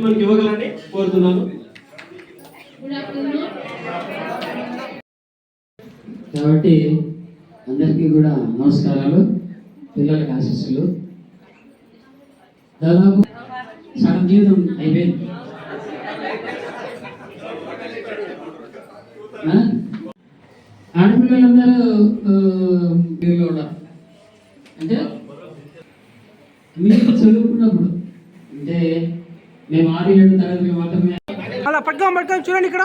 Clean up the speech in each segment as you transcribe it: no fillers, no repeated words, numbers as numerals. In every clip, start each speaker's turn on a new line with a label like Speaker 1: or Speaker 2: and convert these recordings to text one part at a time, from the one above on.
Speaker 1: మనకి ఇవ్వగలని కోరుతున్నాను.
Speaker 2: కాబట్టి అందరికీ కూడా నమస్కారాలు, పిల్లలకి ఆశీస్సులు. దాదాపు సగం జీవితం అయిపోయింది. ఆడపిల్లలందరూ అంటే మీరు చదువుకున్నప్పుడు అంటే మేము 6-7 తరగతులు మాత్రమే.
Speaker 3: అలా పట్టుకోండి చూడండి ఇక్కడ.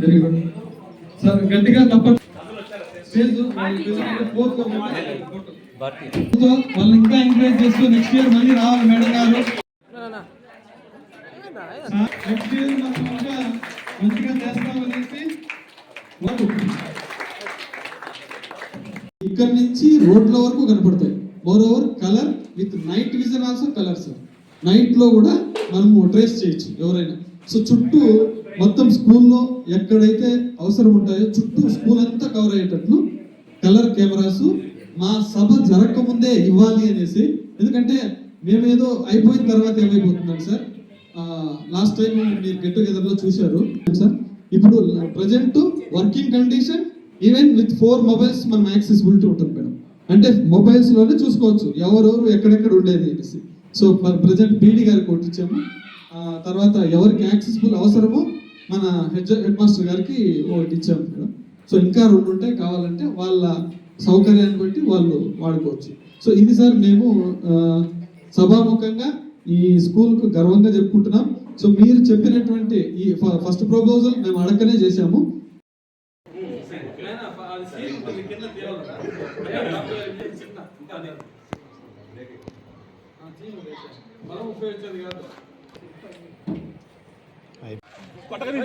Speaker 4: వెరీ గుడ్ సార్, గట్టిగా తప్పండి. వాళ్ళు ఇంకా ఎంకరేజ్ చేస్తూ నెక్స్ట్ ఇయర్ మళ్ళీ రావాలి మేడం గారు. నెక్స్ట్ ఇయర్ మనం ఇంకా మంచిగా చేస్తామనేసి ఇక్కడ నుంచి రోడ్ల వరకు కనపడతాయి. More over colour with night vision also colour sir. Night లో కూడా మనము ట్రేస్ చేయొచ్చు ఎవరైనా. సో చుట్టూ మొత్తం స్కూల్లో ఎక్కడైతే అవసరం ఉంటాయో చుట్టూ స్కూల్ అంతా కవర్ అయ్యేటట్లు కలర్ కెమెరాస్ మా సభ జరగకముందే ఇవ్వాలి అనేసి. ఎందుకంటే మేమేదో అయిపోయిన తర్వాత ఏమైపోతున్నాం సార్, లాస్ట్ టైం మీరు గెట్ టుగెదర్లో చూశారు సార్. ఇప్పుడు present working condition even with 4 mobiles మనం యాక్సెసిబిలిటీ ఉంటుంది మేడం. అంటే మొబైల్స్లోనే చూసుకోవచ్చు ఎవరెవరు ఎక్కడెక్కడ ఉండేది అనేసి. సో ప్రజెంట్ పీడీ గారికి ఒకటి ఇచ్చాము. తర్వాత ఎవరికి యాక్సెసిబుల్ అవసరమో మన హెడ్ మాస్టర్ గారికి ఒకటి ఇచ్చాము మేడం. సో ఇంకా 2 ఉంటాయి, కావాలంటే వాళ్ళ సౌకర్యాన్ని బట్టి వాళ్ళు వాడుకోవచ్చు. సో ఇది సార్ మేము సభాముఖంగా ఈ స్కూల్కు గర్వంగా చెప్పుకుంటున్నాం. సో మీరు చెప్పినటువంటి ఈ ఫస్ట్ ప్రపోజల్ మేము అడగనే చేశాము.
Speaker 5: పట్టకనే